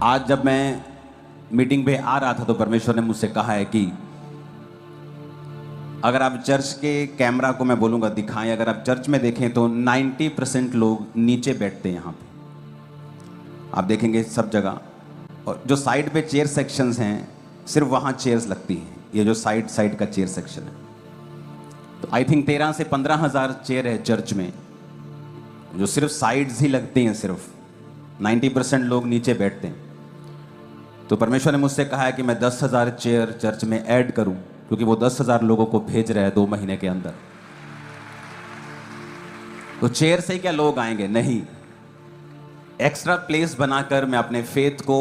आज जब मैं मीटिंग पे आ रहा था तो परमेश्वर ने मुझसे कहा है कि अगर आप चर्च के कैमरा को मैं बोलूँगा दिखाएं, अगर आप चर्च में देखें तो 90% लोग नीचे बैठते हैं यहाँ पे, आप देखेंगे सब जगह। और जो साइड पे चेयर सेक्शंस हैं सिर्फ वहाँ चेयर्स लगती हैं, ये जो साइड का चेयर सेक्शन है। तो आई थिंक 13 से 15 हज़ार चेयर है चर्च में, जो सिर्फ साइड्स ही लगती हैं, सिर्फ 90% लोग नीचे बैठते हैं। तो परमेश्वर ने मुझसे कहा है कि मैं 10,000 चेयर चर्च में ऐड करूं, क्योंकि वो 10,000 लोगों को भेज रहे हैं 2 महीने के अंदर। तो चेयर से ही क्या लोग आएंगे? नहीं, एक्स्ट्रा प्लेस बनाकर मैं अपने फेथ को,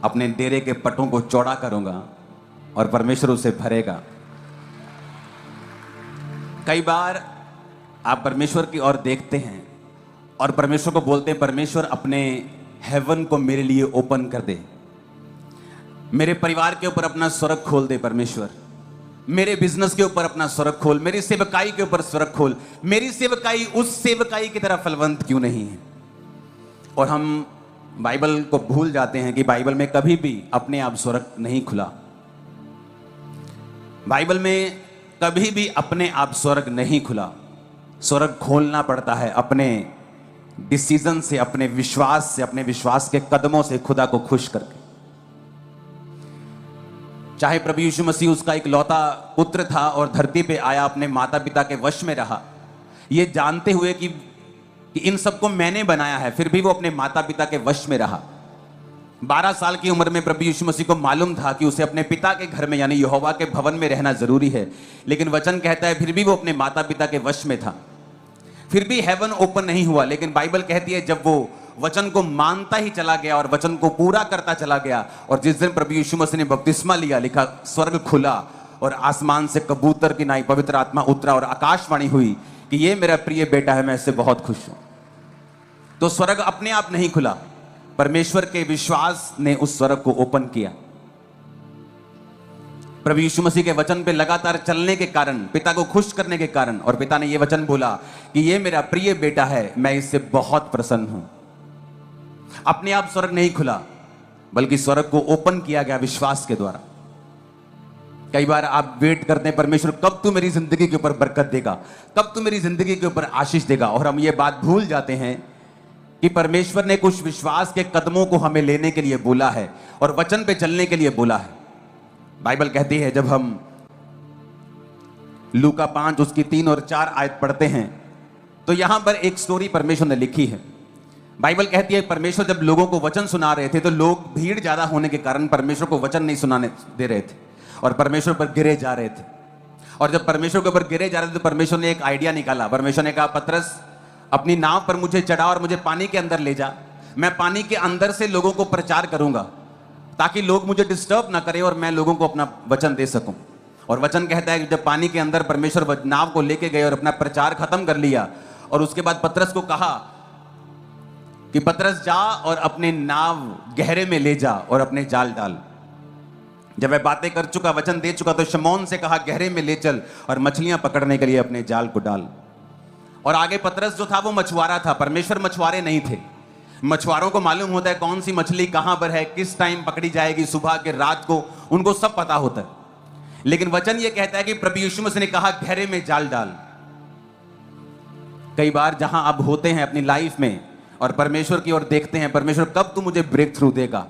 अपने डेरे के पटों को चौड़ा करूंगा और परमेश्वर उसे भरेगा। कई बार आप परमेश्वर की ओर देखते हैं और परमेश्वर को बोलते हैं, परमेश्वर अपने हेवन को मेरे लिए ओपन कर दे, मेरे परिवार के ऊपर अपना स्वर्ग खोल दे परमेश्वर, मेरे बिजनेस के ऊपर अपना स्वर्ग खोल, मेरी सेवकाई के ऊपर स्वर्ग खोल। मेरी सेवकाई उस सेवकाई की तरह फलवंत क्यों नहीं है? और हम बाइबल को भूल जाते हैं कि बाइबल में कभी भी अपने आप स्वर्ग नहीं खुला। बाइबल में कभी भी अपने आप स्वर्ग नहीं खुला। स्वर्ग खोलना पड़ता है अपने डिसीजन से, अपने विश्वास से, अपने विश्वास के कदमों से, खुदा को खुश करके। चाहे प्रभु यीशु मसीह उसका एक लौता पुत्र था और धरती पे आया, अपने माता पिता के वश में रहा, ये जानते हुए कि इन सबको मैंने बनाया है, फिर भी वो अपने माता पिता के वश में रहा। 12 साल की उम्र में प्रभु यीशु मसीह को मालूम था कि उसे अपने पिता के घर में यानी यहोवा के भवन में रहना जरूरी है, लेकिन वचन कहता है फिर भी वो अपने माता पिता के वश में था। फिर भी हेवन ओपन नहीं हुआ, लेकिन बाइबल कहती है जब वो वचन को मानता ही चला गया और वचन को पूरा करता चला गया, और जिस दिन प्रभु यीशु मसीह ने बपतिस्मा लिया, लिखा स्वर्ग खुला और आसमान से कबूतर की नाई पवित्र आत्मा उतरा और आकाशवाणी हुई कि ये मेरा प्रिय बेटा है, मैं इससे बहुत खुश हूं। तो स्वर्ग अपने आप नहीं खुला, परमेश्वर के विश्वास ने उस स्वर्ग को ओपन किया। प्रभु यीशु मसीह के वचन पे लगातार चलने के कारण, पिता को खुश करने के कारण, और पिता ने ये वचन बोला कि ये मेरा प्रिय बेटा है, मैं इससे बहुत प्रसन्न हूं। अपने आप स्वर्ग नहीं खुला, बल्कि स्वर्ग को ओपन किया गया विश्वास के द्वारा। कई बार आप वेट करते हैं, परमेश्वर कब तू मेरी जिंदगी के ऊपर बरकत देगा, कब तू मेरी जिंदगी के ऊपर आशीष देगा, और हम ये बात भूल जाते हैं कि परमेश्वर ने कुछ विश्वास के कदमों को हमें लेने के लिए बोला है और वचन पे चलने के लिए बोला है। बाइबल कहती है, जब हम लूका 5 उसकी 3 और 4 आयत पढ़ते हैं तो यहां पर एक स्टोरी परमेश्वर ने लिखी है। बाइबल कहती है परमेश्वर जब लोगों को वचन सुना रहे थे तो लोग भीड़ ज्यादा होने के कारण परमेश्वर को वचन नहीं सुनाने दे रहे थे और परमेश्वर पर गिरे जा रहे थे। और जब परमेश्वर के ऊपर गिरे जा रहे थे तो परमेश्वर ने एक आइडिया निकाला। परमेश्वर ने कहा, पतरस अपनी नाव पर मुझे चढ़ा और मुझे पानी के अंदर ले जा, मैं पानी के अंदर से लोगों को प्रचार करूंगा ताकि लोग मुझे डिस्टर्ब ना करें और मैं लोगों को अपना वचन दे सकूं। और वचन कहता है कि जब पानी के अंदर परमेश्वर नाव को लेके गए और अपना प्रचार खत्म कर लिया, और उसके बाद पतरस को कहा कि पतरस जा और अपने नाव गहरे में ले जा और अपने जाल डाल। जब वह बातें कर चुका, वचन दे चुका, तो शमौन से कहा गहरे में ले चल और मछलियां पकड़ने के लिए अपने जाल को डाल। और आगे पतरस जो था वो मछुआरा था, परमेश्वर मछुआरे नहीं थे। मछुआरों को मालूम होता है कौन सी मछली कहां पर है, किस टाइम पकड़ी जाएगी, सुबह के रात को, उनको सब पता होता है। लेकिन वचन ये कहता है कि प्रभु यीशु मसीह ने कहा गहरे में जाल डाल। कई बार जहां आप होते हैं अपनी लाइफ में और परमेश्वर की ओर देखते हैं, परमेश्वर कब तू मुझे ब्रेक थ्रू देगा,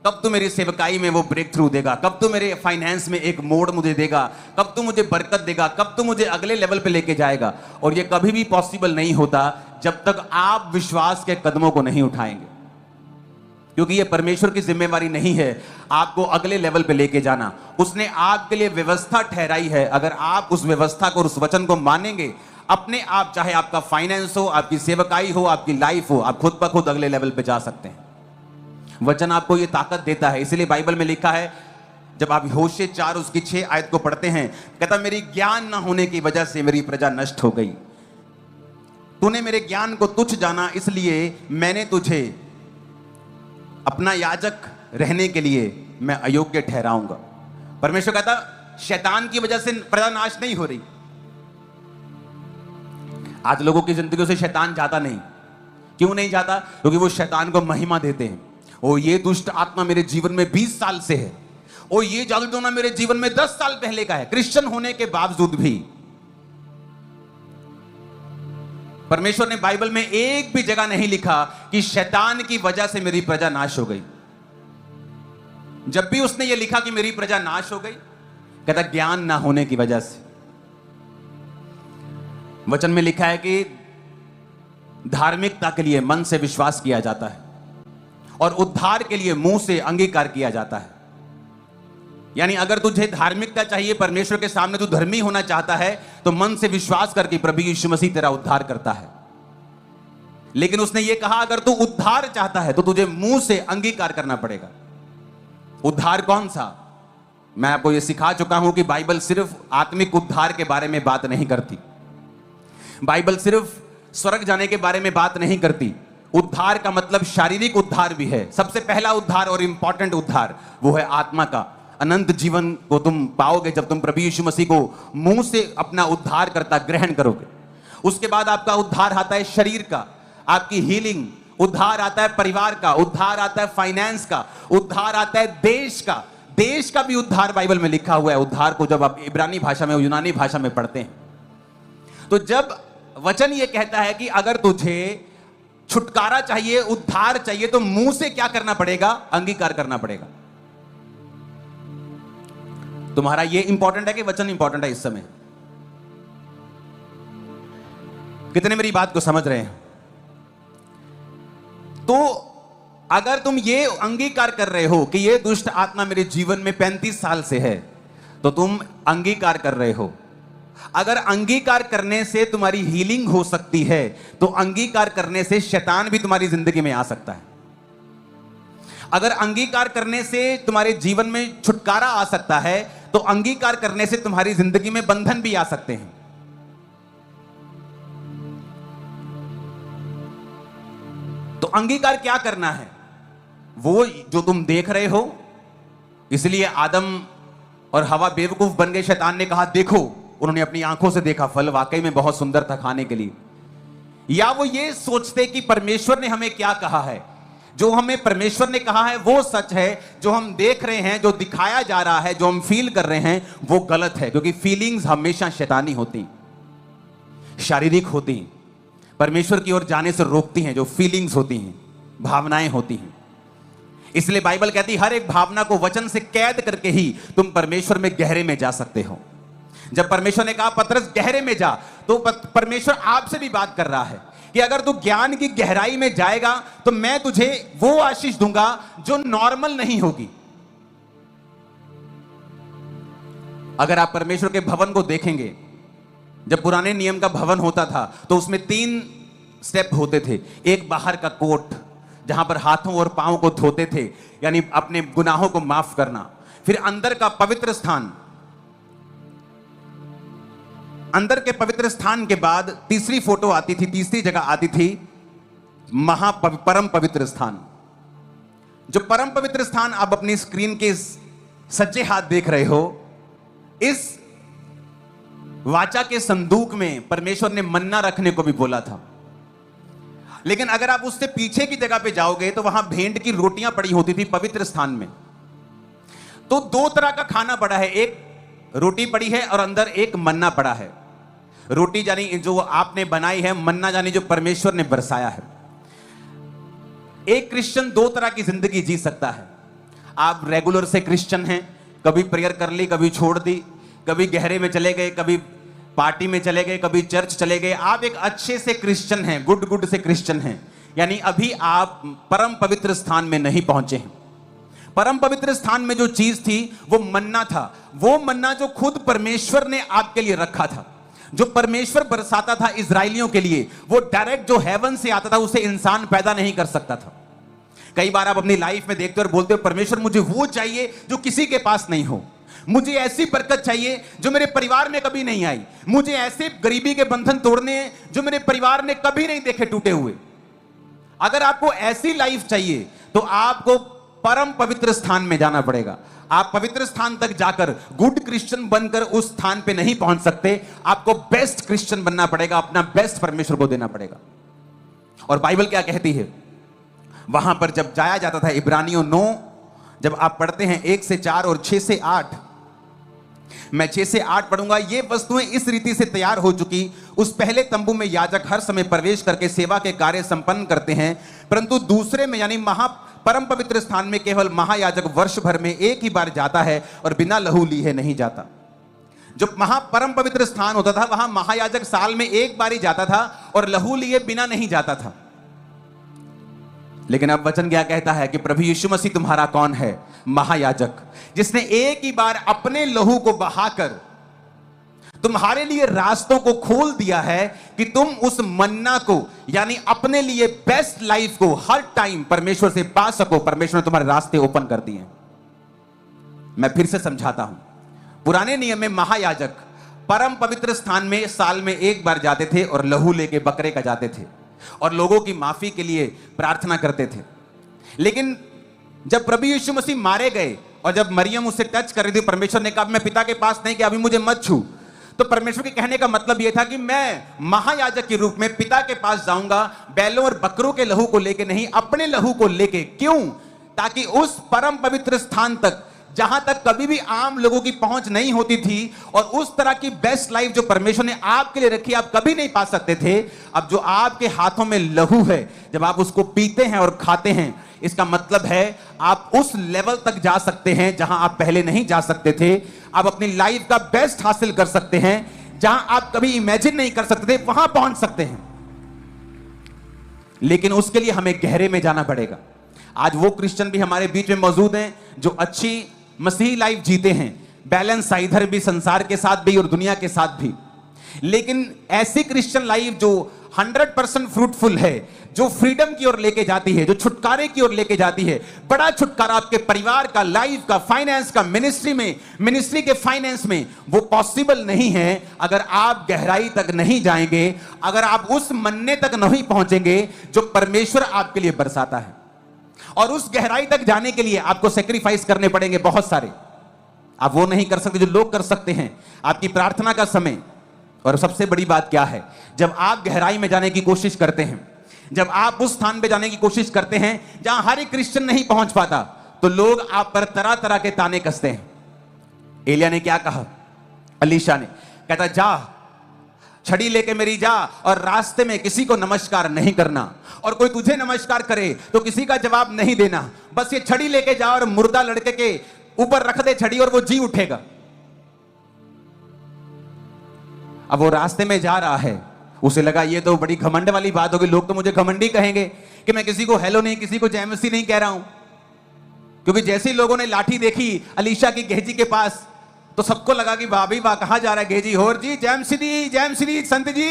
कब तू मेरी सेवकाई में वो ब्रेक थ्रू देगा, कब तू मेरे फाइनेंस में एक मोड़ मुझे देगा, कब तू मुझे बरकत देगा, कब तू मुझे अगले लेवल पे लेके जाएगा। और ये कभी भी पॉसिबल नहीं होता जब तक आप विश्वास के कदमों को नहीं उठाएंगे, क्योंकि ये परमेश्वर की जिम्मेवारी नहीं है आपको अगले लेवल पे लेके जाना। उसने आपके लिए व्यवस्था ठहराई है, अगर आप उस व्यवस्था को, उस वचन को मानेंगे, अपने आप, चाहे आपका फाइनेंस हो, आपकी सेवकाई हो, आपकी लाइफ हो, आप खुद ब खुद अगले लेवल पे जा सकते हैं। वचन आपको ये ताकत देता है। इसलिए बाइबल में लिखा है, जब आप होशे 4 उसकी 6 आयत को पढ़ते हैं, कहता मेरी ज्ञान न होने की वजह से मेरी प्रजा नष्ट हो गई, तूने मेरे ज्ञान को तुच्छ जाना, इसलिए मैंने तुझे अपना याजक रहने के लिए मैं अयोग्य ठहराऊंगा। परमेश्वर कहता शैतान की वजह से प्रजा नाश नहीं हो रही। आज लोगों की जिंदगी से शैतान जाता नहीं। क्यों नहीं जाता? क्योंकि वो शैतान को महिमा देते हैं, ओ ये दुष्ट आत्मा मेरे जीवन में 20 साल से है, ओ ये जादू टोना मेरे जीवन में 10 साल पहले का है। क्रिश्चियन होने के बावजूद भी परमेश्वर ने बाइबल में एक भी जगह नहीं लिखा कि शैतान की वजह से मेरी प्रजा नाश हो गई। जब भी उसने यह लिखा कि मेरी प्रजा नाश हो गई, कहता ज्ञान ना होने की वजह से। वचन में लिखा है कि धार्मिकता के लिए मन से विश्वास किया जाता है और उद्धार के लिए मुंह से अंगीकार किया जाता है। यानी अगर तुझे धार्मिकता चाहिए, परमेश्वर के सामने तू धर्मी होना चाहता है, तो मन से विश्वास करके प्रभु यीशु मसीह तेरा उद्धार करता है। लेकिन उसने ये कहा अगर तू उद्धार चाहता है तो तुझे मुंह से अंगीकार करना पड़ेगा। उद्धार कौन सा? मैं आपको यह सिखा चुका हूं कि बाइबल सिर्फ आत्मिक उद्धार के बारे में बात नहीं करती। बाइबल सिर्फ स्वर्ग जाने के बारे में बात नहीं करती। उद्धार का मतलब शारीरिक उद्धार भी है। सबसे पहला उद्धार और इंपॉर्टेंट उद्धार वो है आत्मा का। अनंत जीवन को तुम पाओगे जब तुम प्रभु यीशु मसीह को मुंह से अपना उद्धार करता ग्रहण करोगे। उसके बाद आपका उद्धार आता है शरीर का, आपकी हीलिंग। उद्धार आता है परिवार का, उद्धार आता है फाइनेंस का, उद्धार आता है देश का। देश का भी उद्धार बाइबल में लिखा हुआ है। उद्धार को जब आप इब्रानी भाषा में, यूनानी भाषा में पढ़ते हैं, तो जब वचन ये कहता है कि अगर तुझे छुटकारा चाहिए, उद्धार चाहिए, तो मुंह से क्या करना पड़ेगा? अंगीकार करना पड़ेगा। तुम्हारा ये इंपॉर्टेंट है कि वचन इंपॉर्टेंट है इस समय? कितने मेरी बात को समझ रहे हैं? तो अगर तुम ये अंगीकार कर रहे हो कि ये दुष्ट आत्मा मेरे जीवन में 35 साल से है, तो तुम अंगीकार कर रहे हो। अगर अंगीकार करने से तुम्हारी हीलिंग हो सकती है, तो अंगीकार करने से शैतान भी तुम्हारी जिंदगी में आ सकता है। अगर अंगीकार करने से तुम्हारे जीवन में छुटकारा आ सकता है, तो अंगीकार करने से तुम्हारी जिंदगी में बंधन भी आ सकते हैं। तो अंगीकार क्या करना है? वो जो तुम देख रहे हो, इसलिए आदम और हवा बेवकूफ बन गए। शैतान ने कहा देखो, उन्होंने अपनी आंखों से देखा, फल वाकई में बहुत सुंदर था खाने के लिए। या वो ये सोचते कि परमेश्वर ने हमें क्या कहा है, जो हमें परमेश्वर ने कहा है वो सच है, जो हम देख रहे हैं, जो दिखाया जा रहा है, जो हम फील कर रहे हैं, वो गलत है। क्योंकि फीलिंग्स हमेशा शैतानी होती, शारीरिक होती, परमेश्वर की ओर जाने से रोकती हैं। जो फीलिंग्स होती हैं, भावनाएं होती हैं। इसलिए बाइबल कहती है हर एक भावना को वचन से कैद करके ही तुम परमेश्वर में गहरे में जा सकते हो। जब परमेश्वर ने कहा पतरस गहरे में जा, तो परमेश्वर आपसे भी बात कर रहा है कि अगर तू ज्ञान की गहराई में जाएगा तो मैं तुझे वो आशीष दूंगा जो नॉर्मल नहीं होगी। अगर आप परमेश्वर के भवन को देखेंगे, जब पुराने नियम का भवन होता था तो उसमें 3 स्टेप होते थे। एक बाहर का कोर्ट, जहां पर हाथों और पांवों को धोते थे, यानी अपने गुनाहों को माफ करना। फिर अंदर का पवित्र स्थान, अंदर के पवित्र स्थान के बाद तीसरी फोटो आती थी, तीसरी जगह आती थी परम पवित्र स्थान। जो परम पवित्र स्थान आप अपनी स्क्रीन के सज्जे हाथ देख रहे हो, इस वाचा के संदूक में परमेश्वर ने मन्ना रखने को भी बोला था। लेकिन अगर आप उससे पीछे की जगह पे जाओगे तो वहां भेंट की रोटियां पड़ी होती थी पवित्र स्थान में। तो 2 तरह का खाना पड़ा है, एक रोटी पड़ी है और अंदर एक मन्ना पड़ा है। रोटी जानी जो आपने बनाई है, मन्ना जानी जो परमेश्वर ने बरसाया है। एक क्रिश्चियन 2 तरह की जिंदगी जी सकता है। आप रेगुलर से क्रिश्चियन हैं, कभी प्रेयर कर ली, कभी छोड़ दी, कभी गहरे में चले गए, कभी पार्टी में चले गए, कभी चर्च चले गए। आप एक अच्छे से क्रिश्चियन हैं, गुड से क्रिश्चियन हैं, यानी अभी आप परम पवित्र स्थान में नहीं पहुंचे हैं। परम पवित्र स्थान में जो चीज थी वो मन्ना था। वो मन्ना जो खुद परमेश्वर ने आपके लिए रखा था, जो परमेश्वर बरसाता था इजराइलियों के लिए, वो डायरेक्ट जो हेवन से आता था, उसे इंसान पैदा नहीं कर सकता था। कई बार आप अपनी लाइफ में देखते हो और बोलते हो परमेश्वर मुझे वो चाहिए जो किसी के पास नहीं हो, मुझे ऐसी बरकत चाहिए जो मेरे परिवार में कभी नहीं आई, मुझे ऐसे गरीबी के बंधन तोड़ने हैं जो मेरे परिवार ने कभी नहीं देखे टूटे हुए। अगर आपको ऐसी लाइफ चाहिए तो आपको परम पवित्र स्थान में जाना पड़ेगा। आप पवित्र स्थान तक जाकर गुड क्रिश्चियन बनकर उस स्थान पे नहीं पहुंच सकते। आपको बेस्ट क्रिश्चियन बनना पड़ेगा, अपना बेस्ट परमेश्वर को देना पड़ेगा। और बाइबल क्या कहती है? वहां पर जब जाया जाता था, इब्रानियों 9 जब आप पढ़ते हैं 1 से 4 और 6 से 8, मैं 6 से 8 पढ़ूंगा। ये वस्तुएं इस रीति से तैयार हो चुकी, उस पहले तंबू में याजक हर समय प्रवेश करके सेवा के कार्य संपन्न करते हैं, परंतु दूसरे में यानी परम पवित्र स्थान में केवल महायाजक वर्ष भर में एक ही बार जाता है और बिना लहू लिए नहीं जाता। जो परम पवित्र स्थान होता था वहां महायाजक साल में एक बार ही जाता था और लहू लिए बिना नहीं जाता था। लेकिन अब वचन क्या कहता है कि प्रभु यीशु मसीह तुम्हारा कौन है? महायाजक, जिसने एक ही बार अपने लहू को बहाकर तुम्हारे लिए रास्तों को खोल दिया है कि तुम उस मन्ना को यानी अपने लिए बेस्ट लाइफ को हर टाइम परमेश्वर से पा सको। परमेश्वर ने तुम्हारे रास्ते ओपन कर दिए। मैं फिर से समझाता हूं, पुराने नियम में महायाजक परम पवित्र स्थान में साल में एक बार जाते थे और लहू लेके बकरे का जाते थे और लोगों की माफी के लिए प्रार्थना करते थे। लेकिन जब प्रभु यीशु मसीह मारे गए और जब मरियम उसे टच कर रही थी, परमेश्वर ने कहा मैं पिता के पास नहीं कि अभी मुझे मत छू। तो परमेश्वर के कहने का मतलब यह था कि मैं महायाजक के रूप में पिता के पास जाऊंगा, बैलों और बकरों के लहू को लेके नहीं, अपने लहू को लेके। क्यों? ताकि उस परम पवित्र स्थान तक जहां तक कभी भी आम लोगों की पहुंच नहीं होती थी और उस तरह की बेस्ट लाइफ जो परमेश्वर ने आपके लिए रखी आप कभी नहीं पा सकते थे, अब जो आपके हाथों में लहू है, जब आप उसको पीते हैं और खाते हैं, इसका मतलब है आप उस लेवल तक जा सकते हैं जहां आप पहले नहीं जा सकते थे। आप अपनी लाइफ का बेस्ट हासिल कर सकते हैं, जहां आप कभी इमेजिन नहीं कर सकते थे वहां पहुंच सकते हैं। लेकिन उसके लिए हमें गहरे में जाना पड़ेगा। आज वो क्रिश्चियन भी हमारे बीच में मौजूद हैं जो अच्छी मसीही लाइफ जीते हैं, बैलेंस इधर भी संसार के साथ भी और दुनिया के साथ भी। लेकिन ऐसी क्रिश्चियन लाइफ जो 100% फ्रूटफुल है, जो फ्रीडम की ओर लेके जाती है, जो छुटकारे की ओर लेके जाती है, बड़ा छुटकारा आपके परिवार का, लाइफ का, फाइनेंस का, मिनिस्ट्री के फाइनेंस में, वो पॉसिबल नहीं है अगर आप गहराई तक नहीं जाएंगे, अगर आप उस मन्ने तक नहीं पहुंचेंगे जो परमेश्वर आपके लिए बरसाता है। और उस गहराई तक जाने के लिए आपको सेक्रीफाइस करने पड़ेंगे बहुत सारे। आप वो नहीं कर सकते जो लोग कर सकते हैं। आपकी प्रार्थना का समय, और सबसे बड़ी बात क्या है, जब आप गहराई में जाने की कोशिश करते हैं, जब आप उस स्थान पे जाने की कोशिश करते हैं जहां हर एक क्रिश्चियन नहीं पहुंच पाता, तो लोग आप पर तरह तरह के ताने कसते हैं। एलिया ने क्या कहा? अलीशा ने कहता जा, छड़ी लेके मेरी जा और रास्ते में किसी को नमस्कार नहीं करना, और कोई तुझे नमस्कार करे तो किसी का जवाब नहीं देना, बस ये छड़ी लेके जा और मुर्दा लड़के के ऊपर रख दे छड़ी और वो जी उठेगा। अब वो रास्ते में जा रहा है, उसे लगा ये तो बड़ी घमंड वाली बात होगी, लोग तो मुझे घमंडी कहेंगे कि मैं किसी को हेलो नहीं, किसी को जय मसीह नहीं कह रहा हूं। क्योंकि जैसे ही लोगों ने लाठी देखी अलीशा की गेहजी के पास, तो सबको लगा कि भाभी वाह कहां जा रहा है गेहजी, होर जी जय मसीह संत जी।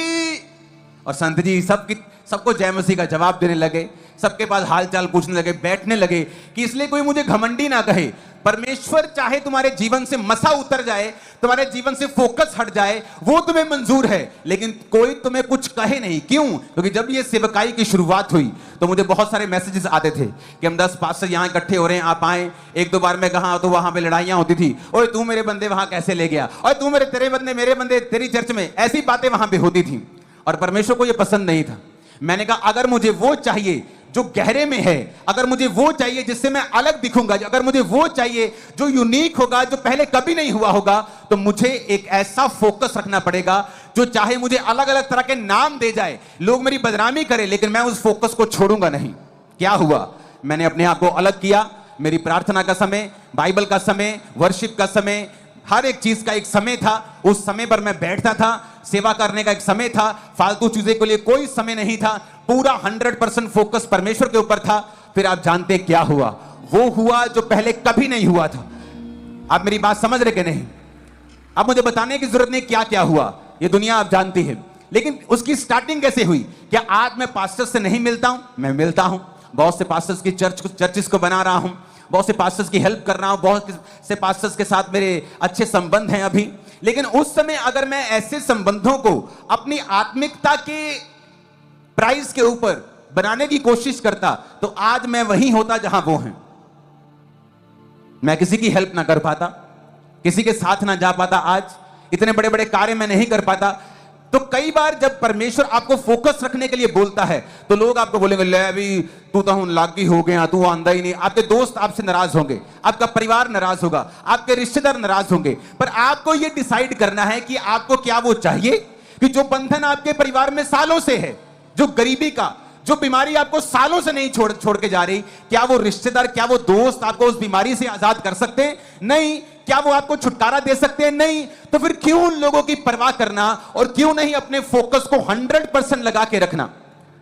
और संत जी सबको जय मसीह का जवाब देने लगे, सबके पास हालचाल पूछने लगे, बैठने लगे कि इसलिए कोई मुझे घमंडी ना कहे। परमेश्वर चाहे तुम्हारे जीवन से मसा उतर जाए, तुम्हारे जीवन से फोकस हट जाए, वो तुम्हें मंजूर है, लेकिन कोई तुम्हें कुछ कहे नहीं। क्यों? क्योंकि जब ये सेवकाई की शुरुआत हुई तो मुझे बहुत सारे मैसेजेस आते थे कि हम 10 पास्टर यहां इकट्ठे हो रहे हैं, आप आए। एक दो बार मैं कहा तो वहां पे लड़ाइयां होती थी, ओए तू मेरे बंदे वहां कैसे ले गया, और तू तेरे बंदे मेरे बंदे तेरी चर्च में, ऐसी बातें वहां पे होती थी और परमेश्वर को यह पसंद नहीं था। मैंने कहा अगर मुझे वो चाहिए जो गहरे में है, अगर मुझे वो चाहिए जिससे मैं अलग दिखूंगा, अगर मुझे वो चाहिए जो यूनिक होगा, जो पहले कभी नहीं हुआ होगा, तो मुझे एक ऐसा फोकस रखना पड़ेगा जो चाहे मुझे अलग अलग तरह के नाम दे जाए, लोग मेरी बदनामी करें, लेकिन मैं उस फोकस को छोड़ूंगा नहीं। क्या हुआ? मैंने अपने आप को अलग किया। मेरी प्रार्थना का समय, बाइबल का समय, वर्शिप का समय, हर एक चीज का एक समय था। उस समय पर मैं बैठता था, सेवा करने का एक समय था, फालतू चीजें के लिए कोई समय नहीं था। पूरा 100% फोकस परमेश्वर के ऊपर था। फिर आप जानते क्या हुआ? वो हुआ जो पहले कभी नहीं हुआ था। आप मेरी बात समझ रहे कि नहीं? अब मुझे बताने की जरूरत नहीं क्या क्या हुआ, ये दुनिया आप जानती है। लेकिन उसकी स्टार्टिंग कैसे हुई? क्या आज मैं पास्टर्स से नहीं मिलता हूं? मैं मिलता हूं। बहुत से पास्टर्स की चर्चिस को बना रहा हूं, बहुत से पास्टर्स की हेल्प कर रहा हूं, बहुत से पास्टर्स के साथ मेरे अच्छे संबंध हैं अभी। लेकिन उस समय अगर मैं ऐसे संबंधों को अपनी आत्मिकता के प्राइस के ऊपर बनाने की कोशिश करता, तो आज मैं वहीं होता जहां वो हैं। मैं किसी की हेल्प ना कर पाता, किसी के साथ ना जा पाता, आज इतने बड़े बड़े कार्य मैं नहीं कर पाता। तो कई बार जब परमेश्वर आपको फोकस रखने के लिए बोलता है तो लोग आपको बोलेंगे, ले अभी तू तो हूं लागी हो गया, तू आंदा ही नहीं। आपके दोस्त आपसे नाराज होंगे, आपका परिवार नाराज होगा, आपके रिश्तेदार नाराज होंगे। पर आपको यह डिसाइड करना है कि आपको क्या वो चाहिए, कि जो बंधन आपके परिवार में सालों से है, जो गरीबी का, जो बीमारी आपको सालों से नहीं छोड़ के जा रही, क्या वो रिश्तेदार, क्या वो दोस्त आपको उस बीमारी से आजाद कर सकते हैं? नहीं। क्या वो आपको छुटकारा दे सकते हैं? नहीं। तो फिर क्यों उन लोगों की परवाह करना, और क्यों नहीं अपने फोकस को 100% लगा के रखना?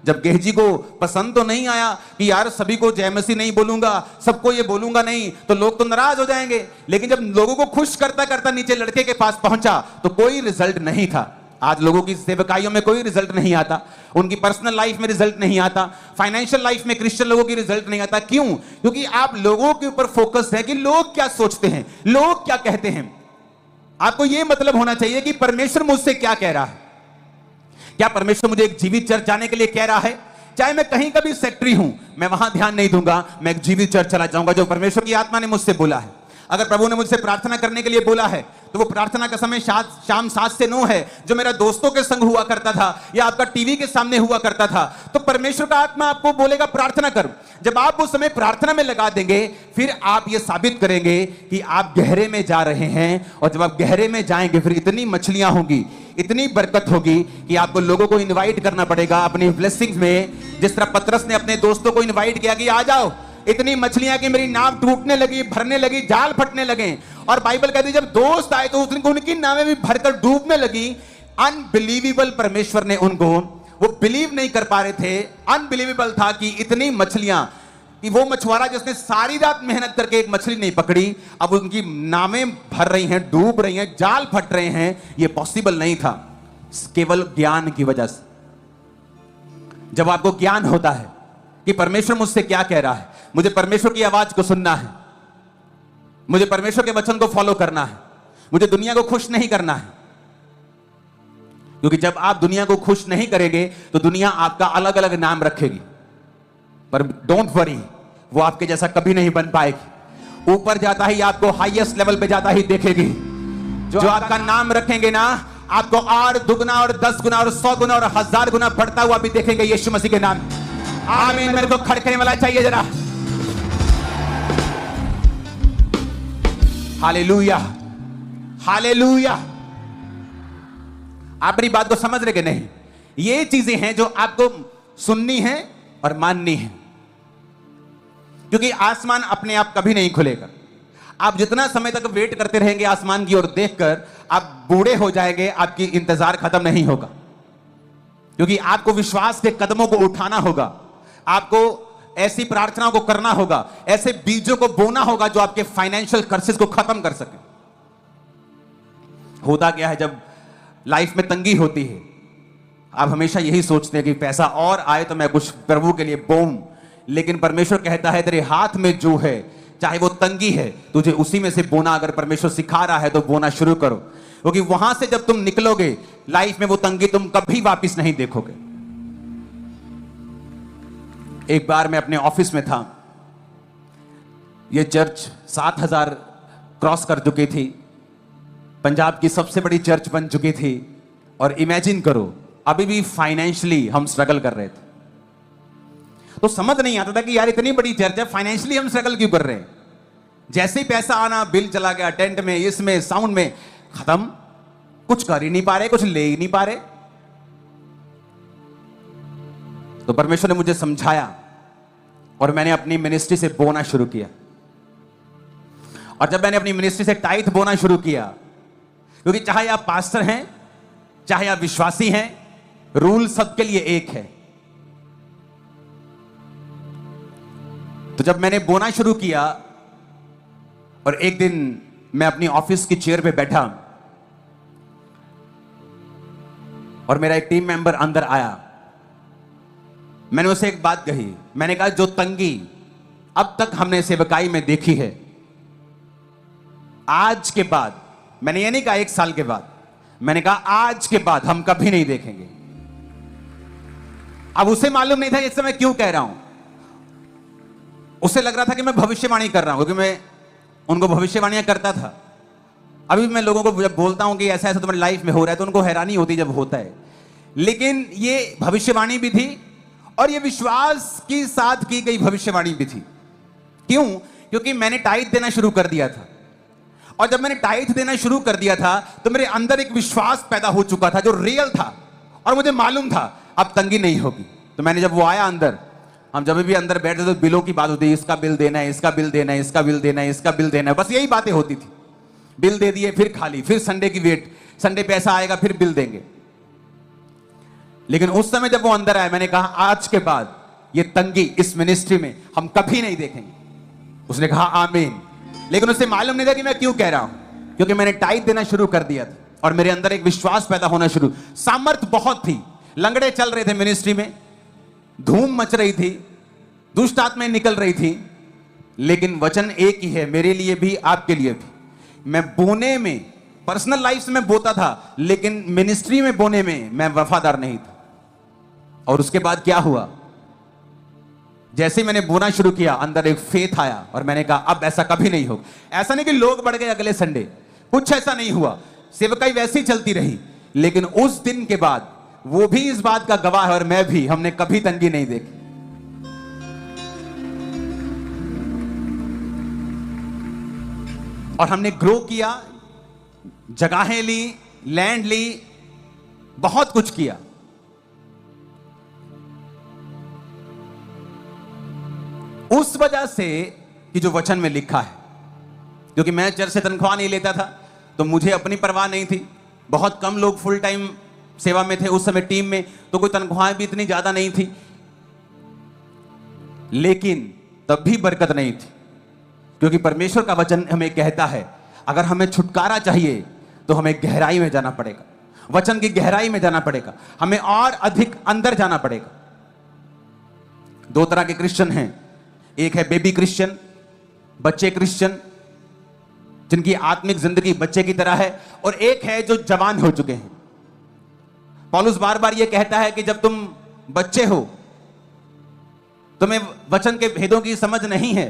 जब गेहजी को पसंद तो नहीं आया कि यार सभी को जय मसीह नहीं बोलूंगा, सबको ये बोलूंगा नहीं, तो लोग तो नाराज हो जाएंगे। लेकिन जब लोगों को खुश करता करता नीचे लड़के के पास पहुंचा तो कोई रिजल्ट नहीं था। आज लोगों की सेवकाइयों में कोई रिजल्ट नहीं आता, उनकी पर्सनल लाइफ में रिजल्ट नहीं आता, फाइनेंशियल लाइफ में क्रिश्चियन लोगों की रिजल्ट नहीं आता। क्यों? क्योंकि आप लोगों के ऊपर फोकस है कि लोग क्या सोचते हैं, लोग क्या कहते हैं। आपको यह मतलब होना चाहिए कि परमेश्वर मुझसे क्या कह रहा है। क्या परमेश्वर मुझे एक जीवित चर्च जाने के लिए कह रहा है? चाहे मैं कहीं का भी सेक्रेटरी हूं, मैं वहां ध्यान नहीं दूंगा, मैं एक जीवित चर्च चला जाऊंगा जो परमेश्वर की आत्मा ने मुझसे बोला है। अगर प्रभु ने मुझसे प्रार्थना करने के लिए बोला है तो वो प्रार्थना का समय शाम 7 से 9 है, जो मेरा दोस्तों के संग हुआ करता था या आपका टीवी के सामने हुआ करता था। तो परमेश्वर का आत्मा आपको बोलेगा प्रार्थना कर। जब आप वो समय प्रार्थना में लगा देंगे, फिर आप ये साबित करेंगे कि आप गहरे में जा रहे हैं। और जब आप गहरे में जाएंगे, फिर इतनी मछलियां होंगी, इतनी बरकत होगी कि आपको लोगों को इनवाइट करना पड़ेगा अपनी ब्लेसिंग्स में। जिस तरह पतरस ने अपने दोस्तों को इनवाइट किया कि आ जाओ, इतनी मछलियां कि मेरी नाव टूटने लगी, भरने लगी, जाल फटने लगे। और बाइबल कहती है जब दोस्त आए तो उनकी नावें भी भरकर डूबने लगी। अनबिलीवेबल, परमेश्वर ने उनको, वो बिलीव नहीं कर पा रहे थे, अनबिलीवेबल था कि इतनी मछलियां, कि वो मछुआरा जिसने सारी रात मेहनत करके एक मछली नहीं पकड़ी, अब उनकी नावें भर रही हैं, डूब रही हैं, जाल फट रहे हैं। ये पॉसिबल नहीं था केवल ज्ञान की वजह से। जब आपको ज्ञान होता है कि परमेश्वर मुझसे क्या कह रहा है, मुझे परमेश्वर की आवाज को सुनना है, मुझे परमेश्वर के वचन को फॉलो करना है, मुझे दुनिया को खुश नहीं करना है। क्योंकि जब आप दुनिया को खुश नहीं करेंगे तो दुनिया आपका अलग अलग नाम रखेगी, पर डोंट वरी, वो आपके जैसा कभी नहीं बन पाएगी। ऊपर जाता ही आपको हाईएस्ट लेवल पे जाता ही देखेगी। जो आपका नाम रखेंगे ना, आपको और दुगना और 10 गुना और 100 गुना और 1000 गुना बढ़ता हुआ भी देखेंगे यीशु मसीह के नाम। आमीन। मेरे को खड़कने वाला चाहिए जरा। Hallelujah, hallelujah. आप मेरी बात को समझ रहे कि नहीं? ये चीजें हैं जो आपको सुननी है और माननी है। क्योंकि आसमान अपने आप कभी नहीं खुलेगा। आप जितना समय तक वेट करते रहेंगे आसमान की ओर देखकर, आप बूढ़े हो जाएंगे, आपकी इंतजार खत्म नहीं होगा। क्योंकि आपको विश्वास के कदमों को उठाना होगा, आपको ऐसी प्रार्थनाओं को करना होगा, ऐसे बीजों को बोना होगा जो आपके फाइनेंशियल कर्सेस को खत्म कर सके। होता क्या है जब लाइफ में तंगी होती है, आप हमेशा यही सोचते हैं कि पैसा और आए तो मैं कुछ प्रभु के लिए बोऊं। लेकिन परमेश्वर कहता है तेरे हाथ में जो है, चाहे वो तंगी है, तुझे उसी में से बोना। अगर परमेश्वर सिखा रहा है तो बोना शुरू करो, क्योंकि वहां से जब तुम निकलोगे लाइफ में वो तंगी तुम कभी वापस नहीं देखोगे। एक बार मैं अपने ऑफिस में था, यह चर्च 7000 क्रॉस कर चुकी थी, पंजाब की सबसे बड़ी चर्च बन चुकी थी। और इमेजिन करो, अभी भी फाइनेंशियली हम स्ट्रगल कर रहे थे। तो समझ नहीं आता था कि यार इतनी बड़ी चर्च है, फाइनेंशियली हम स्ट्रगल क्यों कर रहे हैं। जैसे ही पैसा आना, बिल चला गया, टेंट में, इसमें, साउंड में, खत्म। कुछ कर ही नहीं पा रहे, कुछ ले ही नहीं पा रहे। तो परमेश्वर ने मुझे समझाया और मैंने अपनी मिनिस्ट्री से बोना शुरू किया। और जब मैंने अपनी मिनिस्ट्री से टाइथ बोना शुरू किया, क्योंकि चाहे आप पास्टर हैं, चाहे आप विश्वासी हैं, रूल सबके लिए एक है। तो जब मैंने बोना शुरू किया और एक दिन मैं अपनी ऑफिस की चेयर पे बैठा और मेरा एक टीम मेंबर अंदर आया, मैंने उसे एक बात कही। मैंने कहा जो तंगी अब तक हमने सेवकाई में देखी है, आज के बाद, मैंने ये नहीं कहा 1 साल के बाद, मैंने कहा आज के बाद हम कभी नहीं देखेंगे। अब उसे मालूम नहीं था इस समय क्यों कह रहा हूं। उसे लग रहा था कि मैं भविष्यवाणी कर रहा हूं, क्योंकि मैं उनको भविष्यवाणियां करता था। अभी मैं लोगों को जब बोलता हूं कि ऐसा ऐसा तुम्हारी लाइफ में हो रहा है तो उनको हैरानी होती जब होता है, लेकिन ये भविष्यवाणी भी थी और ये विश्वास के साथ की गई भविष्यवाणी भी थी। क्यों? क्योंकि मैंने टाइथ देना शुरू कर दिया था, और जब मैंने टाइथ देना शुरू कर दिया था तो मेरे अंदर एक विश्वास पैदा हो चुका था जो रियल था, और मुझे मालूम था अब तंगी नहीं होगी। तो मैंने जब वो आया अंदर, हम जब भी अंदर बैठते तो बिलों की बात होती है, इसका बिल देना है, इसका बिल देना है, इसका बिल देना है, इसका बिल देना है, बस यही बातें होती थी। बिल दे दिए, फिर खाली, फिर संडे की वेट, संडे पैसा आएगा फिर बिल देंगे। लेकिन उस समय जब वो अंदर आया, मैंने कहा आज के बाद ये तंगी इस मिनिस्ट्री में हम कभी नहीं देखेंगे। उसने कहा आमीन। लेकिन उसे मालूम नहीं था कि मैं क्यों कह रहा हूं, क्योंकि मैंने टाइथ देना शुरू कर दिया था और मेरे अंदर एक विश्वास पैदा होना शुरू। सामर्थ बहुत थी, लंगड़े चल रहे थे मिनिस्ट्री में, धूम मच रही थी, दुष्ट आत्माएं निकल रही थी, लेकिन वचन एक ही है मेरे लिए भी आपके लिए भी। मैं बोने में, पर्सनल लाइफ से मैं बोता था, लेकिन मिनिस्ट्री में बोने में मैं वफादार नहीं था। और उसके बाद क्या हुआ, जैसे मैंने बोना शुरू किया अंदर एक फेथ आया और मैंने कहा अब ऐसा कभी नहीं होगा। ऐसा नहीं कि लोग बढ़ गए अगले संडे, कुछ ऐसा नहीं हुआ, सेवकाई वैसी ही चलती रही। लेकिन उस दिन के बाद वो भी इस बात का गवाह है और मैं भी, हमने कभी तंगी नहीं देखी। और हमने ग्रो किया, जगहें ली, लैंड ली, बहुत कुछ किया। उस वजह से कि जो वचन में लिखा है, क्योंकि मैं चर्च से तनख्वाह नहीं लेता था तो मुझे अपनी परवाह नहीं थी। बहुत कम लोग फुल टाइम सेवा में थे उस समय टीम में, तो कोई तनख्वाहें भी इतनी ज्यादा नहीं थी, लेकिन तब भी बरकत नहीं थी, क्योंकि परमेश्वर का वचन हमें कहता है अगर हमें छुटकारा चाहिए तो हमें गहराई में जाना पड़ेगा, वचन की गहराई में जाना पड़ेगा, हमें और अधिक अंदर जाना पड़ेगा। दो तरह के क्रिश्चियन हैं, एक है बेबी क्रिश्चियन, बच्चे क्रिश्चियन, जिनकी आत्मिक जिंदगी बच्चे की तरह है, और एक है जो जवान हो चुके हैं। पौलुस बार बार यह कहता है कि जब तुम बच्चे हो, तुम्हें वचन के भेदों की समझ नहीं है,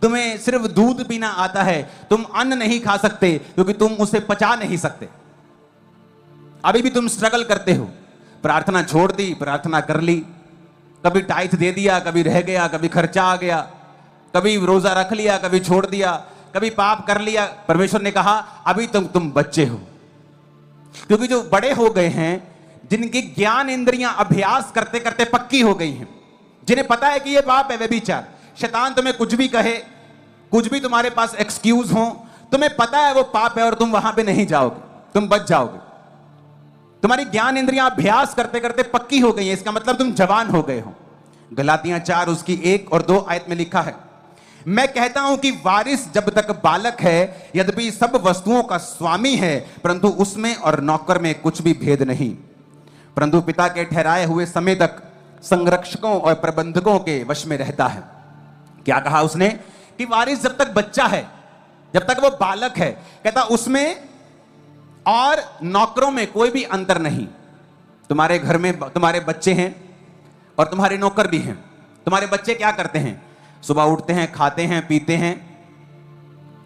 तुम्हें सिर्फ दूध पीना आता है, तुम अन्न नहीं खा सकते क्योंकि तुम उसे पचा नहीं सकते। अभी भी तुम स्ट्रगल करते हो, प्रार्थना छोड़ दी, प्रार्थना कर ली, कभी टाइथ दे दिया, कभी रह गया, कभी खर्चा आ गया, कभी रोजा रख लिया, कभी छोड़ दिया, कभी पाप कर लिया। परमेश्वर ने कहा अभी तुम बच्चे हो, क्योंकि जो बड़े हो गए हैं, जिनकी ज्ञान इंद्रियां अभ्यास करते करते पक्की हो गई हैं, जिन्हें पता है कि ये पाप है, व्यभिचार, शैतान तुम्हें कुछ भी कहे, कुछ भी तुम्हारे पास एक्सक्यूज हो, तुम्हें पता है वो पाप है और तुम वहां पे नहीं जाओगे, तुम बच जाओगे। तुम्हारी ज्ञान इंद्रियां अभ्यास करते करते पक्की हो गई हैं, इसका मतलब तुम जवान हो गए हो। गलातियां 4 उसकी 1 और 2 आयत में लिखा है, मैं कहता हूं कि वारिस जब तक बालक है, यद्यपि सब वस्तुओं का स्वामी है, परंतु उसमें और नौकर में कुछ भी भेद नहीं, परंतु पिता के ठहराए हुए समय तक संरक्षकों और प्रबंधकों के वश में रहता है। क्या कहा उसने कि वारिस जब तक बच्चा है, जब तक वो बालक है, कहता उसमें और नौकरों में कोई भी अंतर नहीं। तुम्हारे घर में तुम्हारे बच्चे हैं और तुम्हारे नौकर भी हैं। तुम्हारे बच्चे क्या करते हैं? सुबह उठते हैं, खाते हैं, पीते हैं,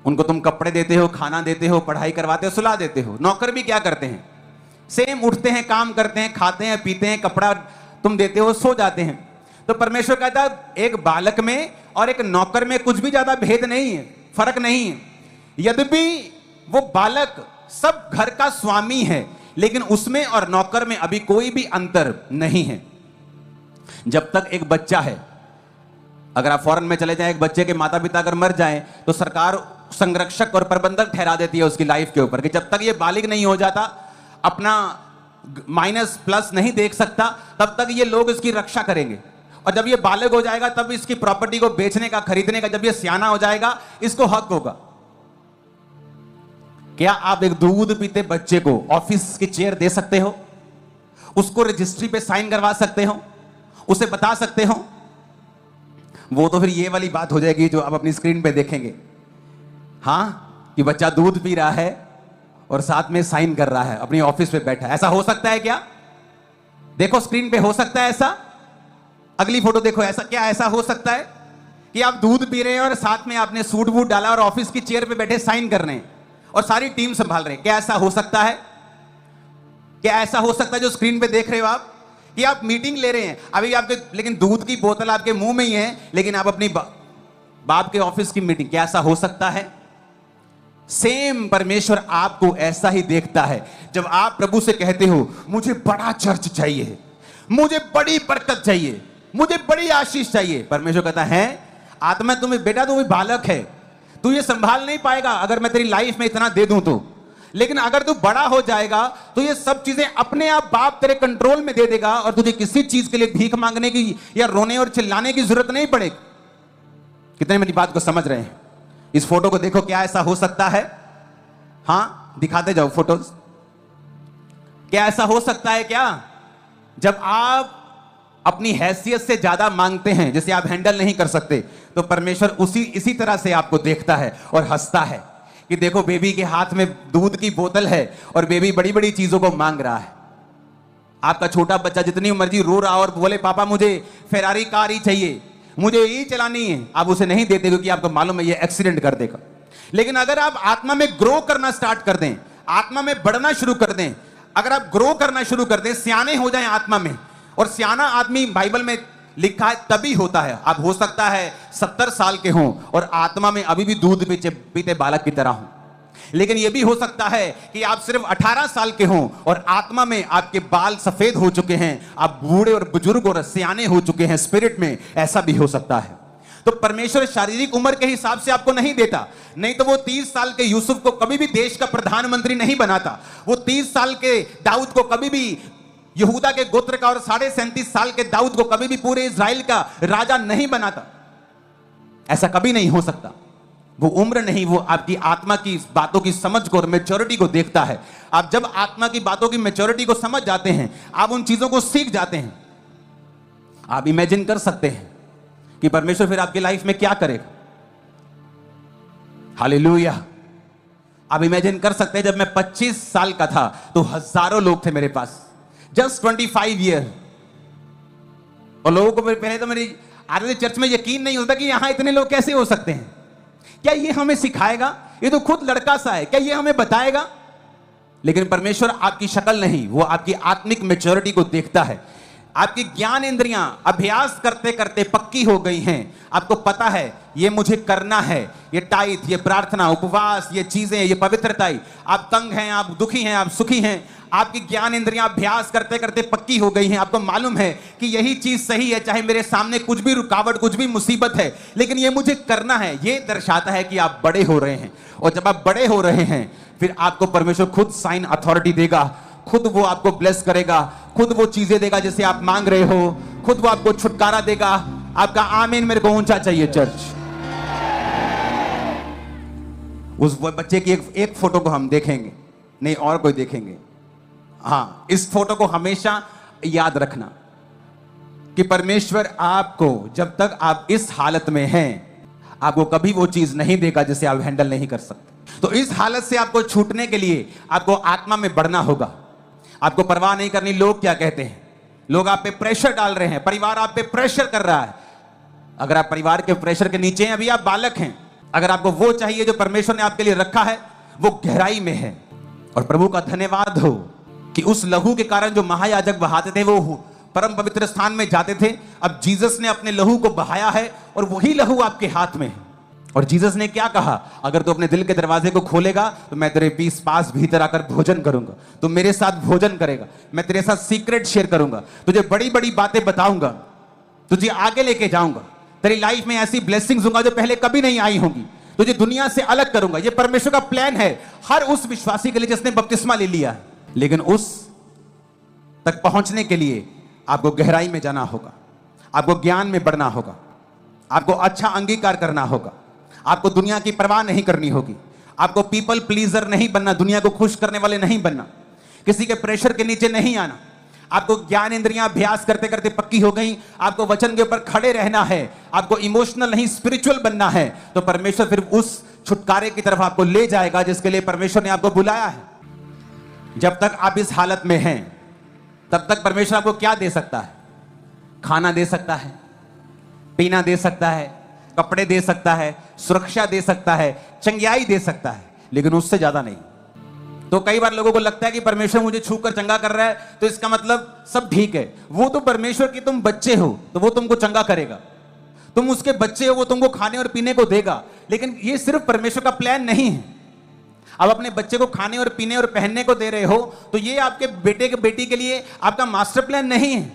उनको तुम कपड़े देते हो, खाना देते हो, पढ़ाई करवाते हो, सुला देते हो। नौकर भी क्या करते हैं? सेम, उठते हैं, काम करते हैं, खाते हैं, पीते हैं, कपड़ा तुम देते हो, सो जाते हैं। तो परमेश्वर कहता है एक बालक में और एक नौकर में कुछ भी ज्यादा भेद नहीं है, फर्क नहीं है। यद्यपि वो बालक सब घर का स्वामी है, लेकिन उसमें और नौकर में अभी कोई भी अंतर नहीं है। जब तक एक बच्चा है, अगर आप फॉरेन में चले जाएं, एक बच्चे के माता पिता अगर मर जाएं तो सरकार संरक्षक और प्रबंधक ठहरा देती है उसकी लाइफ के ऊपर, कि जब तक ये बालिग नहीं हो जाता, अपना माइनस प्लस नहीं देख सकता, तब तक ये लोग इसकी रक्षा करेंगे। और जब ये बालिग हो जाएगा तब इसकी प्रॉपर्टी को बेचने का, खरीदने का, जब ये सियाना हो जाएगा, इसको हक होगा। क्या आप एक दूध पीते बच्चे को ऑफिस की चेयर दे सकते हो? उसको रजिस्ट्री पे साइन करवा सकते हो? उसे बता सकते हो? वो तो फिर ये वाली बात हो जाएगी जो आप अपनी स्क्रीन पे देखेंगे, हाँ, कि बच्चा दूध पी रहा है और साथ में साइन कर रहा है, अपनी ऑफिस पे बैठा है। ऐसा हो सकता है क्या? देखो स्क्रीन पे, हो सकता है ऐसा? अगली फोटो देखो, ऐसा क्या ऐसा हो सकता है कि आप दूध पी रहे हैं और साथ में आपने सूट वूट डाला और ऑफिस की चेयर पे बैठे साइन कर रहे हैं, और सारी टीम संभाल रहे हैं। क्या ऐसा हो सकता है? क्या ऐसा हो सकता है जो स्क्रीन पे देख रहे हो आप, कि आप मीटिंग ले रहे हैं अभी आपके, लेकिन दूध की बोतल आपके मुंह में ही है, लेकिन आप अपनी बाप के ऑफिस की मीटिंग, क्या ऐसा हो सकता है? सेम परमेश्वर आपको ऐसा ही देखता है। जब आप प्रभु से कहते हो मुझे बड़ा चर्च चाहिए, मुझे बड़ी बरकत चाहिए, मुझे बड़ी आशीष चाहिए, परमेश्वर कहता है आत्मा तुम्हें, बेटा तू बालक है, तू ये संभाल नहीं पाएगा अगर मैं तेरी लाइफ में इतना दे दूं तो, लेकिन अगर तू बड़ा हो जाएगा तो ये सब चीजें अपने आप बाप तेरे कंट्रोल में दे देगा और तुझे किसी चीज के लिए भीख मांगने की या रोने और चिल्लाने की जरूरत नहीं पड़ेगी। कितने मेरी बात को समझ रहे हैं? इस फोटो को देखो, क्या ऐसा हो सकता है? हां, दिखाते जाओ फोटोज। क्या ऐसा हो सकता है क्या? जब आप अपनी हैसियत से ज्यादा मांगते हैं जिसे आप हैंडल नहीं कर सकते, तो परमेश्वर इसी तरह से आपको देखता है और हंसता है कि देखो बेबी के हाथ में दूध की बोतल है और बेबी बड़ी बड़ी चीजों को मांग रहा है। आपका छोटा बच्चा जितनी मर्जी रो रहा और बोले पापा मुझे फेरारी कार ही चाहिए, मुझे यही चलानी है, आप उसे नहीं देते क्योंकि आपको मालूम है ये एक्सीडेंट कर देगा। लेकिन अगर आप आत्मा में ग्रो करना स्टार्ट कर दें, आत्मा में बढ़ना शुरू कर दें, अगर आप ग्रो करना शुरू कर दें, सियाने हो जाएं आत्मा में, और सियाना आदमी बाइबल में लिखा है तभी होता है। आप हो सकता है 70 साल के हों और आत्मा में अभी भी दूध पीते बालक की तरह हों, लेकिन यह भी हो सकता है कि आप सिर्फ 18 साल के हों और आत्मा में आपके बाल सफेद हो चुके हैं, आप बूढ़े और बुजुर्ग और सियाने हो चुके हैं स्पिरिट में, ऐसा भी हो सकता है। तो परमेश्वर शारीरिक उम्र के हिसाब से आपको नहीं देता, नहीं तो वो 30 साल के यूसुफ को कभी भी देश का प्रधानमंत्री नहीं बनाता, वो 30 साल के दाऊद को कभी भी यहूदा के गोत्र का और 37.5 साल के दाऊद को कभी भी पूरे इजराइल का राजा नहीं बनाता। ऐसा कभी नहीं हो सकता। वो उम्र नहीं, वो आपकी आत्मा की बातों की समझ को और मैच्योरिटी को देखता है। आप जब आत्मा की बातों की मैच्योरिटी को समझ जाते हैं, आप उन चीजों को सीख जाते हैं। आप इमेजिन कर सकते हैं कि परमेश्वर फिर आपकी लाइफ में क्या करेगा। हालेलुया। आप इमेजिन कर सकते हैं, जब मैं 25 साल का था तो हजारों लोग थे मेरे पास, जस्ट 25 ईयर, और लोगों को पहले तो मेरी आधे चर्च में यकीन नहीं होता कि यहां इतने लोग कैसे हो सकते हैं। क्या ये हमें सिखाएगा? ये तो खुद लड़का सा है, क्या ये हमें बताएगा? लेकिन परमेश्वर आपकी शक्ल नहीं, वो आपकी आत्मिक मैच्योरिटी को देखता है। आपकी ज्ञान इंद्रियां अभ्यास करते करते पक्की हो गई हैं। आपको पता है ये मुझे करना है, ये टाइट, ये प्रार्थना, उपवास, ये चीजें, ये पवित्रता। आप तंग हैं, आप दुखी हैं, आप सुखी हैं, आपकी ज्ञान इंद्रियां अभ्यास करते करते पक्की हो गई हैं। आपको मालूम है कि यही चीज सही है, चाहे मेरे सामने कुछ भी रुकावट, कुछ भी मुसीबत है, लेकिन ये मुझे करना है। ये दर्शाता है कि आप बड़े हो रहे हैं, और जब आप बड़े हो रहे हैं फिर आपको परमेश्वर खुद साइन अथॉरिटी देगा, खुद वो आपको ब्लेस करेगा, खुद वो चीजें देगा जिसे आप मांग रहे हो, खुद वो आपको छुटकारा देगा। आपका आमीन मेरे को ऊंचा चाहिए चर्च। उस बच्चे की एक फोटो को हम देखेंगे, नहीं और कोई देखेंगे। हाँ, इस फोटो को हमेशा याद रखना कि परमेश्वर आपको, जब तक आप इस हालत में हैं, आपको कभी वो चीज नहीं देगा जिसे आप हैंडल नहीं कर सकते। तो इस हालत से आपको छूटने के लिए आपको आत्मा में बढ़ना होगा। आपको परवाह नहीं करनी लोग क्या कहते हैं। लोग आप पे प्रेशर डाल रहे हैं, परिवार आप पे प्रेशर कर रहा है। अगर आप परिवार के प्रेशर के नीचे हैं, अभी आप बालक हैं, अगर आपको वो चाहिए जो परमेश्वर ने आपके लिए रखा है, वो गहराई में है। और प्रभु का धन्यवाद हो कि उस लहू के कारण जो महायाजक बहाते थे वो परम पवित्र स्थान में जाते थे, अब जीसस ने अपने लहू को बहाया है और वही लहू आपके हाथ में है। और जीसस ने क्या कहा? अगर तू अपने दिल के दरवाजे को खोलेगा तो मैं तेरे पास भीतर आकर भोजन करूंगा, तू मेरे साथ भोजन करेगा, मैं तेरे साथ सीक्रेट शेयर करूंगा, तुझे बड़ी बड़ी बातें बताऊंगा, तुझे आगे लेके जाऊंगा, तेरी लाइफ में ऐसी ब्लेसिंग्स दूंगा जो पहले कभी नहीं आई होंगी, तुझे दुनिया से अलग करूंगा। ये परमेश्वर का प्लान है हर उस विश्वासी के लिए जिसने बपतिस्मा ले लिया है। लेकिन उस तक पहुंचने के लिए आपको गहराई में जाना होगा, आपको ज्ञान में बढ़ना होगा, आपको अच्छा अंगीकार करना होगा, आपको दुनिया की परवाह नहीं करनी होगी, आपको पीपल प्लीजर नहीं बनना, दुनिया को खुश करने वाले नहीं बनना, किसी के प्रेशर के नीचे नहीं आना। आपको ज्ञान इंद्रियां अभ्यास करते करते पक्की हो गई, आपको वचन के ऊपर खड़े रहना है, आपको इमोशनल नहीं स्पिरिचुअल बनना है। तो परमेश्वर फिर उस छुटकारे की तरफ आपको ले जाएगा जिसके लिए परमेश्वर ने आपको बुलाया है। जब तक आप इस हालत में हैं, तब तक परमेश्वर आपको क्या दे सकता है? खाना दे सकता है, पीना दे सकता है, कपड़े दे सकता है, सुरक्षा दे सकता है, चंगियाई दे सकता है। लेकिन उससे ज्यादा नहीं। तो कई बार लोगों को लगता है कि परमेश्वर मुझे छू कर चंगा कर रहा है तो इसका मतलब सब ठीक है। वो तो परमेश्वर की तुम बच्चे हो तो वो तुमको चंगा करेगा, तुम उसके बच्चे हो वो तुमको खाने और पीने को देगा। लेकिन ये सिर्फ परमेश्वर का प्लान नहीं है। अब अपने बच्चे को खाने और पीने और पहनने को दे रहे हो तो ये आपके बेटे के बेटी के लिए आपका मास्टर प्लान नहीं है।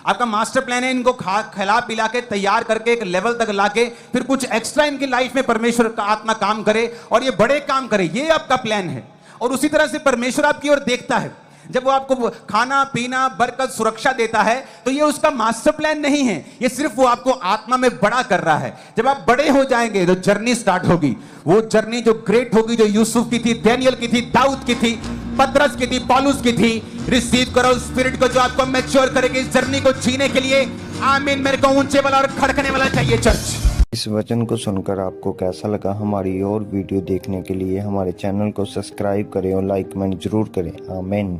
आपका मास्टर प्लान है इनको खिला पिला के तैयार करके एक लेवल तक लाके फिर कुछ एक्स्ट्रा इनकी लाइफ में परमेश्वर का आत्मा काम करे और ये बड़े काम करे, ये आपका प्लान है। और उसी तरह से परमेश्वर आपकी ओर देखता है। जब वो आपको खाना पीना बरकत सुरक्षा देता है तो ये उसका मास्टर प्लान नहीं है, ये सिर्फ वो आपको आत्मा में बड़ा कर रहा है। जब आप बड़े हो जाएंगे तो जर्नी स्टार्ट होगी, वो जर्नी जो ग्रेट होगी, जो यूसुफ की थी, डैनियल की थी, दाऊद की थी, पतरस की थी, पौलुस की थी। रिसीव करो स्पिरिट को जो आपको मैच्योर करेगी इस जर्नी को जीने के लिए। आमीन। मेरे को ऊंचे वाला और खड़कने वाला चाहिए चर्च। इस वचन को सुनकर आपको कैसा लगा? हमारी और वीडियो देखने के लिए हमारे चैनल को सब्सक्राइब करें और लाइक कमेंट जरूर करें। आमीन।